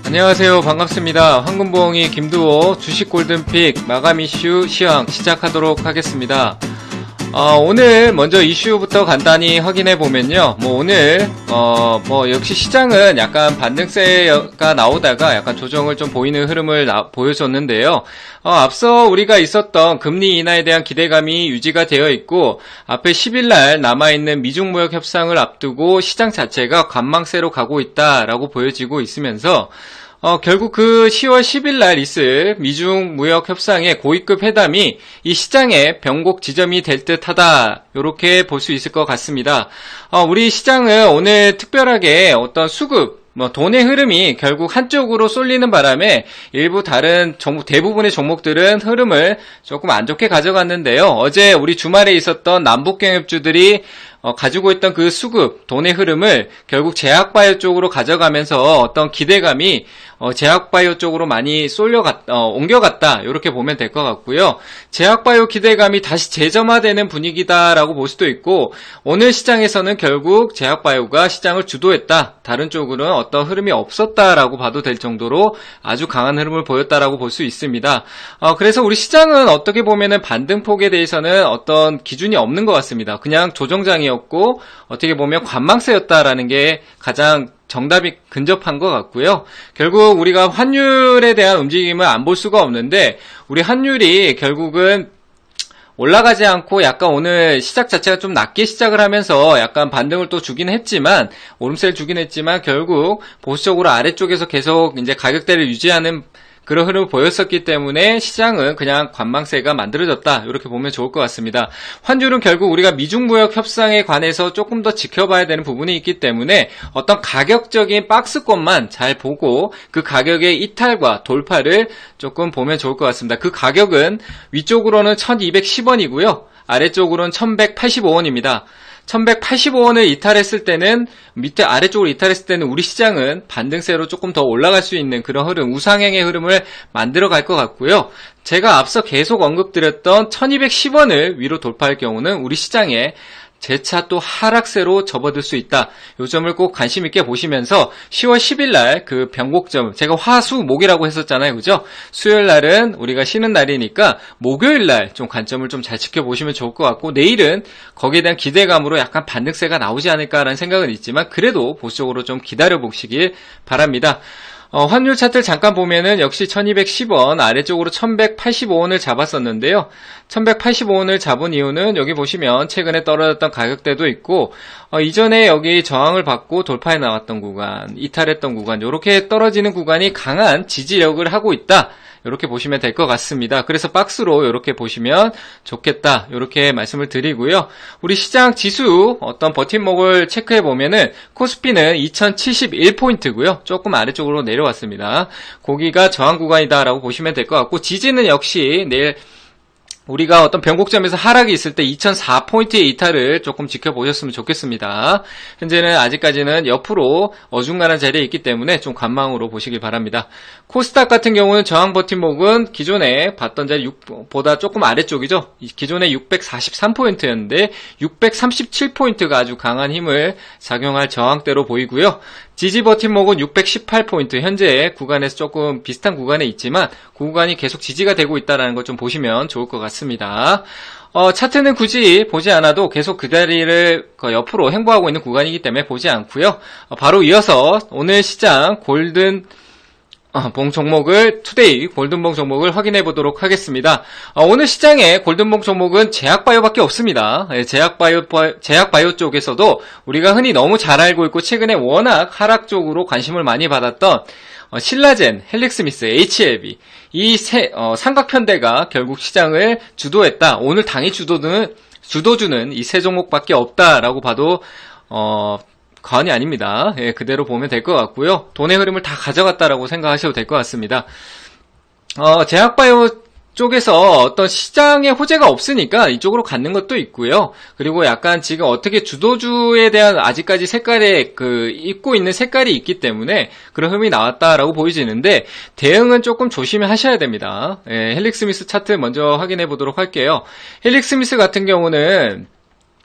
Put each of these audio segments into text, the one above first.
안녕하세요. 반갑습니다. 황금보험이 김두호 주식 골든픽 마감 이슈 시황 시작하도록 하겠습니다. 오늘 먼저 이슈부터 간단히 확인해 보면요. 오늘 역시 시장은 약간 반등세가 나오다가 약간 조정을 좀 보이는 흐름을 보여줬는데요. 앞서 우리가 있었던 금리 인하에 대한 기대감이 유지가 되어 있고, 앞에 10일날 남아있는 미중 무역 협상을 앞두고 시장 자체가 관망세로 가고 있다라고 보여지고 있으면서 결국 그 10월 10일 날 있을 미중 무역 협상의 고위급 회담이 이 시장의 변곡 지점이 될 듯하다, 이렇게 볼 수 있을 것 같습니다. 우리 시장은 오늘 특별하게 어떤 수급, 돈의 흐름이 결국 한쪽으로 쏠리는 바람에 일부 다른 대부분의 종목들은 흐름을 조금 안 좋게 가져갔는데요. 어제 우리 주말에 있었던 남북경협주들이 가지고 있던 그 수급, 돈의 흐름을 결국 제약바이오 쪽으로 가져가면서 어떤 기대감이 제약바이오 쪽으로 많이 옮겨갔다, 이렇게 보면 될 것 같고요. 제약바이오 기대감이 다시 재점화되는 분위기다라고 볼 수도 있고, 오늘 시장에서는 결국 제약바이오가 시장을 주도했다, 다른 쪽으로는 어떤 흐름이 없었다라고 봐도 될 정도로 아주 강한 흐름을 보였다라고 볼 수 있습니다. 그래서 우리 시장은 어떻게 보면은 반등폭에 대해서는 어떤 기준이 없는 것 같습니다. 그냥 조정장이었고, 어떻게 보면 관망세였다라는 게 가장 정답이 근접한 것 같고요. 결국 우리가 환율에 대한 움직임을 안 볼 수가 없는데, 우리 환율이 결국은 올라가지 않고 약간 오늘 시작 자체가 좀 낮게 시작을 하면서 약간 반등을 또 주긴 했지만, 오름세를 주긴 했지만, 결국 보수적으로 아래쪽에서 계속 이제 가격대를 유지하는 그런 흐름을 보였었기 때문에 시장은 그냥 관망세가 만들어졌다, 이렇게 보면 좋을 것 같습니다. 환율은 결국 우리가 미중무역 협상에 관해서 조금 더 지켜봐야 되는 부분이 있기 때문에 어떤 가격적인 박스권만 잘 보고 그 가격의 이탈과 돌파를 조금 보면 좋을 것 같습니다. 그 가격은 위쪽으로는 1210원이고요. 아래쪽으로는 1185원입니다. 1185원을 이탈했을 때는, 밑에 아래쪽으로 이탈했을 때는 우리 시장은 반등세로 조금 더 올라갈 수 있는 그런 흐름, 우상향의 흐름을 만들어 갈 것 같고요. 제가 앞서 계속 언급드렸던 1210원을 위로 돌파할 경우는 우리 시장에 재차 또 하락세로 접어들 수 있다. 이 점을 꼭 관심 있게 보시면서 10월 10일 날 그 변곡점, 제가 화수목이라고 했었잖아요, 그죠? 수요일 날은 우리가 쉬는 날이니까 목요일 날 좀 관점을 좀 잘 지켜보시면 좋을 것 같고, 내일은 거기에 대한 기대감으로 약간 반등세가 나오지 않을까라는 생각은 있지만, 그래도 보수적으로 좀 기다려 보시길 바랍니다. 환율 차트를 잠깐 보면은 역시 1210원, 아래쪽으로 1185원을 잡았었는데요. 1185원을 잡은 이유는 여기 보시면 최근에 떨어졌던 가격대도 있고, 이전에 여기 저항을 받고 돌파해 나왔던 구간, 이탈했던 구간, 이렇게 떨어지는 구간이 강한 지지력을 하고 있다, 이렇게 보시면 될 것 같습니다. 그래서 박스로 이렇게 보시면 좋겠다, 이렇게 말씀을 드리고요. 우리 시장 지수 어떤 버팀목을 체크해 보면은 코스피는 2071포인트고요. 조금 아래쪽으로 내려왔습니다. 거기가 저항 구간이다라고 보시면 될 것 같고, 지지는 역시 내일 우리가 어떤 변곡점에서 하락이 있을 때 2004포인트의 이탈을 조금 지켜보셨으면 좋겠습니다. 현재는 아직까지는 옆으로 어중간한 자리에 있기 때문에 좀 관망으로 보시길 바랍니다. 코스닥 같은 경우는 저항 버팀목은 기존에 봤던 자리보다 조금 아래쪽이죠. 기존에 643포인트였는데 637포인트가 아주 강한 힘을 작용할 저항대로 보이고요. 지지 버팀목은 618포인트, 현재 구간에서 조금 비슷한 구간에 있지만 그 구간이 계속 지지가 되고 있다는 걸 좀 보시면 좋을 것 같습니다. 차트는 굳이 보지 않아도 계속 그 자리를 옆으로 행보하고 있는 구간이기 때문에 보지 않고요. 바로 이어서 오늘 시장 골든봉 종목을, 투데이 골든봉 종목을 확인해 보도록 하겠습니다. 오늘 시장의 골든봉 종목은 제약바이오밖에 없습니다. 제약바이오 쪽에서도 우리가 흔히 너무 잘 알고 있고 최근에 워낙 하락 쪽으로 관심을 많이 받았던 신라젠, 헬릭스미스, HLB, 이 삼각편대가 결국 시장을 주도했다. 오늘 당일 주도주는 이 세 종목밖에 없다라고 봐도 과언이 아닙니다. 예, 그대로 보면 될 것 같고요. 돈의 흐름을 다 가져갔다라고 생각하셔도 될 것 같습니다. 제약바이오 쪽에서 어떤 시장에 호재가 없으니까 이쪽으로 갖는 것도 있고요. 그리고 약간 지금 어떻게 주도주에 대한 아직까지 색깔에 입고 있는 색깔이 있기 때문에 그런 흐름이 나왔다라고 보여지는데, 대응은 조금 조심하셔야 됩니다. 예, 헬릭스미스 차트 먼저 확인해 보도록 할게요. 헬릭스미스 같은 경우는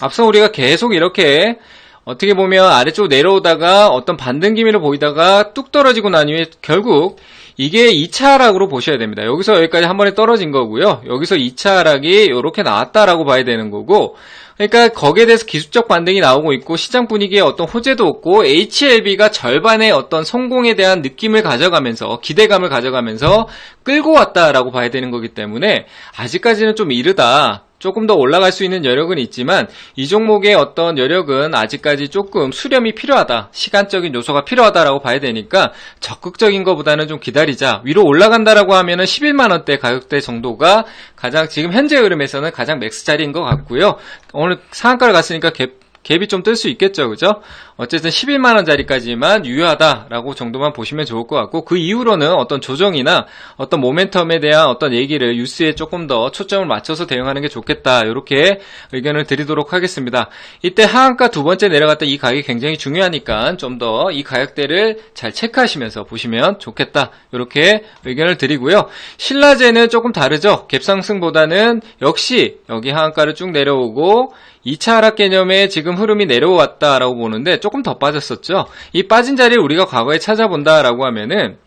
앞서 우리가 계속 이렇게 어떻게 보면 아래쪽 내려오다가 어떤 반등 기미를 보이다가 뚝 떨어지고 난 이후에 결국 이게 2차 하락으로 보셔야 됩니다. 여기서 여기까지 한 번에 떨어진 거고요. 여기서 2차 하락이 이렇게 나왔다라고 봐야 되는 거고, 그러니까 거기에 대해서 기술적 반등이 나오고 있고 시장 분위기에 어떤 호재도 없고 HLB가 절반의 어떤 성공에 대한 느낌을 가져가면서 기대감을 가져가면서 끌고 왔다라고 봐야 되는 거기 때문에 아직까지는 좀 이르다. 조금 더 올라갈 수 있는 여력은 있지만 이 종목의 어떤 여력은 아직까지 조금 수렴이 필요하다. 시간적인 요소가 필요하다라고 봐야 되니까 적극적인 것보다는 좀 기다리자. 위로 올라간다라고 하면은 11만원대 가격대 정도가 가장 지금 현재 흐름에서는 가장 맥스 자리인 것 같고요. 오늘 상한가를 갔으니까 갭이 좀 뜰 수 있겠죠, 그죠? 어쨌든 11만원짜리까지만 유효하다라고 정도만 보시면 좋을 것 같고, 그 이후로는 어떤 조정이나 어떤 모멘텀에 대한 어떤 얘기를 뉴스에 조금 더 초점을 맞춰서 대응하는 게 좋겠다, 이렇게 의견을 드리도록 하겠습니다. 이때 하한가 두 번째 내려갔던 이 가격이 굉장히 중요하니까 좀 더 이 가격대를 잘 체크하시면서 보시면 좋겠다, 이렇게 의견을 드리고요. 신라제는 조금 다르죠. 갭상승보다는 역시 여기 하한가를 쭉 내려오고 2차 하락 개념에 지금 흐름이 내려왔다라고 보는데 조금 더 빠졌었죠. 이 빠진 자리를 우리가 과거에 찾아본다라고 하면은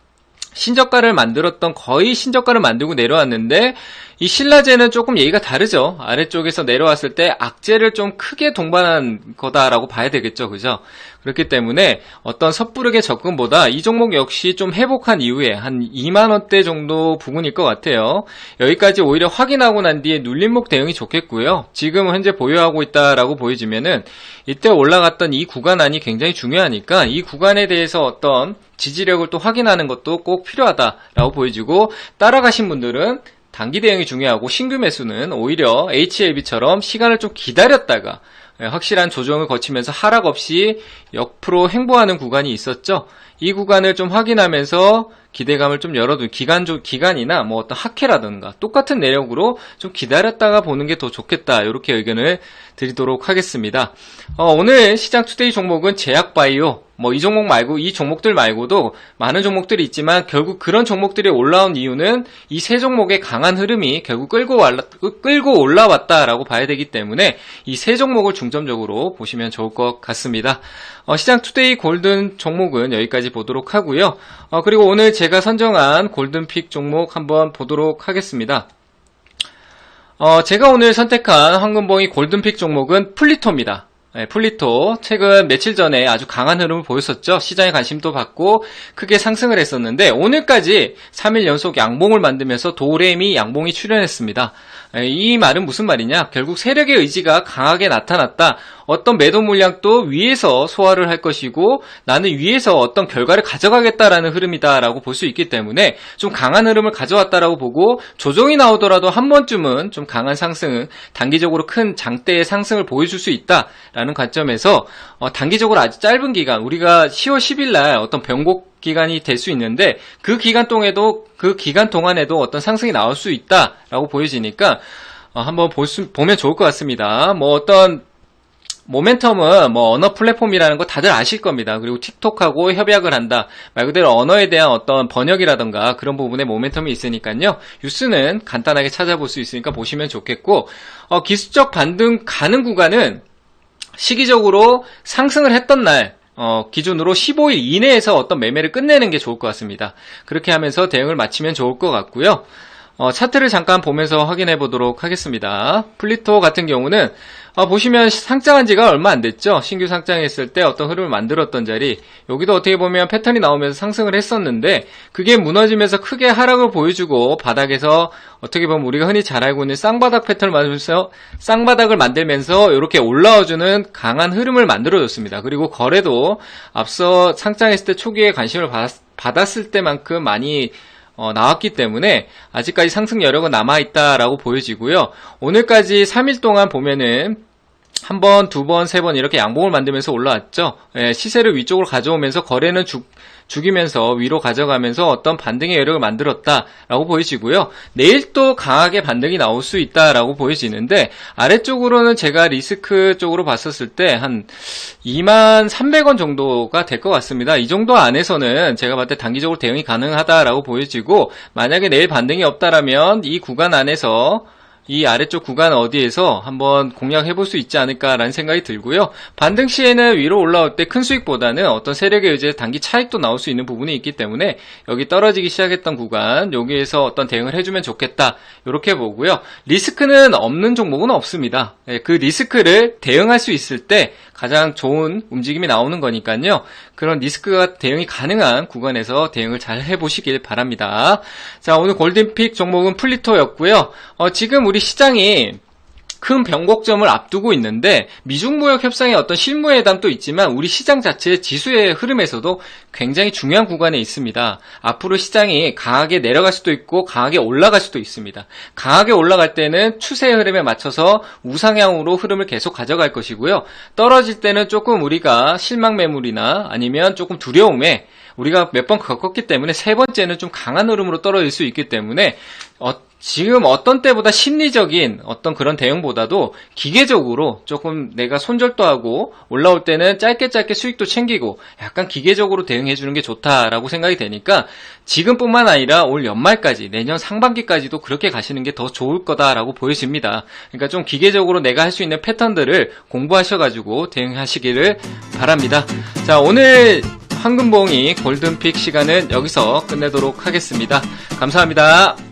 신저가를 만들었던, 거의 신저가를 만들고 내려왔는데 이 신라제는 조금 얘기가 다르죠. 아래쪽에서 내려왔을 때 악재를 좀 크게 동반한 거다라고 봐야 되겠죠, 그죠? 그렇기 때문에 어떤 섣부르게 접근보다 이 종목 역시 좀 회복한 이후에 한 2만원대 정도 부근일 것 같아요. 여기까지 오히려 확인하고 난 뒤에 눌림목 대응이 좋겠고요. 지금 현재 보유하고 있다라고 보여지면은 이때 올라갔던 이 구간 안이 굉장히 중요하니까 이 구간에 대해서 어떤 지지력을 또 확인하는 것도 꼭 필요하다라고 보여지고, 따라가신 분들은 단기 대응이 중요하고 신규 매수는 오히려 HLB처럼 시간을 좀 기다렸다가 확실한 조정을 거치면서 하락 없이 옆으로 횡보하는 구간이 있었죠. 이 구간을 좀 확인하면서 기대감을 좀 열어둔 기간이나 뭐 어떤 하회라든가 똑같은 내력으로 좀 기다렸다가 보는 게 더 좋겠다, 이렇게 의견을 드리도록 하겠습니다. 오늘 시장 투데이 종목은 제약바이오, 뭐 이 종목 말고 이 종목들 말고도 많은 종목들이 있지만 결국 그런 종목들이 올라온 이유는 이 세 종목의 강한 흐름이 결국 끌고 올라왔다라고 봐야 되기 때문에 이 세 종목을 중점적으로 보시면 좋을 것 같습니다. 시장 투데이 골든 종목은 여기까지 보도록 하고요. 그리고 오늘 제가 선정한 골든픽 종목 한번 보도록 하겠습니다. 제가 오늘 선택한 황금봉이 골든픽 종목은 플리토입니다. 플리토, 최근 며칠 전에 아주 강한 흐름을 보였었죠. 시장의 관심도 받고 크게 상승을 했었는데 오늘까지 3일 연속 양봉을 만들면서 도레미 양봉이 출현했습니다. 이 말은 무슨 말이냐? 결국 세력의 의지가 강하게 나타났다. 어떤 매도 물량도 위에서 소화를 할 것이고 나는 위에서 어떤 결과를 가져가겠다라는 흐름이다라고 볼 수 있기 때문에 좀 강한 흐름을 가져왔다라고 보고, 조정이 나오더라도 한 번쯤은 좀 강한 상승을, 단기적으로 큰 장대의 상승을 보여줄 수 있다라는 관점에서 단기적으로 아주 짧은 기간, 우리가 10월 10일 날 어떤 변곡 기간이 될 수 있는데 그 기간 동안에도 어떤 상승이 나올 수 있다라고 보여지니까 한번 보면 좋을 것 같습니다. 뭐 어떤 모멘텀은 뭐 언어 플랫폼이라는 거 다들 아실 겁니다. 그리고 틱톡하고 협약을 한다. 말 그대로 언어에 대한 어떤 번역이라던가 그런 부분에 모멘텀이 있으니까요. 뉴스는 간단하게 찾아볼 수 있으니까 보시면 좋겠고, 기술적 반등 가는 구간은 시기적으로 상승을 했던 날 기준으로 15일 이내에서 어떤 매매를 끝내는 게 좋을 것 같습니다. 그렇게 하면서 대응을 마치면 좋을 것 같고요. 차트를 잠깐 보면서 확인해 보도록 하겠습니다. 플리토 같은 경우는 보시면 상장한 지가 얼마 안 됐죠. 신규 상장했을 때 어떤 흐름을 만들었던 자리, 여기도 어떻게 보면 패턴이 나오면서 상승을 했었는데 그게 무너지면서 크게 하락을 보여주고 바닥에서 어떻게 보면 우리가 흔히 잘 알고 있는 쌍바닥 패턴을 만들면서 쌍바닥을 만들면서 이렇게 올라와주는 강한 흐름을 만들어줬습니다. 그리고 거래도 앞서 상장했을 때 초기에 관심을 받았을 때만큼 많이 나왔기 때문에 아직까지 상승 여력은 남아있다라고 보여지고요. 오늘까지 3일 동안 보면은 한 번, 두 번, 세 번 이렇게 양봉을 만들면서 올라왔죠. 시세를 위쪽으로 가져오면서 거래는 죽이면서 위로 가져가면서 어떤 반등의 여력을 만들었다라고 보여지고요. 내일 또 강하게 반등이 나올 수 있다라고 보여지는데 아래쪽으로는 제가 리스크 쪽으로 봤었을 때 한 23,300원 정도가 될 것 같습니다. 이 정도 안에서는 제가 봤을 때 단기적으로 대응이 가능하다라고 보여지고, 만약에 내일 반등이 없다라면 이 구간 안에서 이 아래쪽 구간 어디에서 한번 공략해 볼 수 있지 않을까라는 생각이 들고요. 반등 시에는 위로 올라올 때 큰 수익보다는 어떤 세력에 의해 단기 차익도 나올 수 있는 부분이 있기 때문에 여기 떨어지기 시작했던 구간 여기에서 어떤 대응을 해주면 좋겠다 이렇게 보고요. 리스크는 없는 종목은 없습니다. 그 리스크를 대응할 수 있을 때 가장 좋은 움직임이 나오는 거니까요. 그런 리스크가 대응이 가능한 구간에서 대응을 잘 해보시길 바랍니다. 자, 오늘 골든픽 종목은 플리토였고요. 지금 우리 시장이 큰 변곡점을 앞두고 있는데 미중무역 협상의 어떤 실무회담도 있지만 우리 시장 자체의 지수의 흐름에서도 굉장히 중요한 구간에 있습니다. 앞으로 시장이 강하게 내려갈 수도 있고 강하게 올라갈 수도 있습니다. 강하게 올라갈 때는 추세의 흐름에 맞춰서 우상향으로 흐름을 계속 가져갈 것이고요. 떨어질 때는 조금 우리가 실망 매물이나 아니면 조금 두려움에 우리가 몇 번 겪었기 때문에 세 번째는 좀 강한 흐름으로 떨어질 수 있기 때문에 지금 어떤 때보다 심리적인 어떤 그런 대응보다도 기계적으로 조금 내가 손절도 하고 올라올 때는 짧게 수익도 챙기고 약간 기계적으로 대응해 주는 게 좋다라고 생각이 되니까 지금뿐만 아니라 올 연말까지 내년 상반기까지도 그렇게 가시는 게 더 좋을 거다라고 보여집니다. 그러니까 좀 기계적으로 내가 할 수 있는 패턴들을 공부하셔가지고 대응하시기를 바랍니다. 자, 오늘 황금봉이 골든픽 시간은 여기서 끝내도록 하겠습니다. 감사합니다.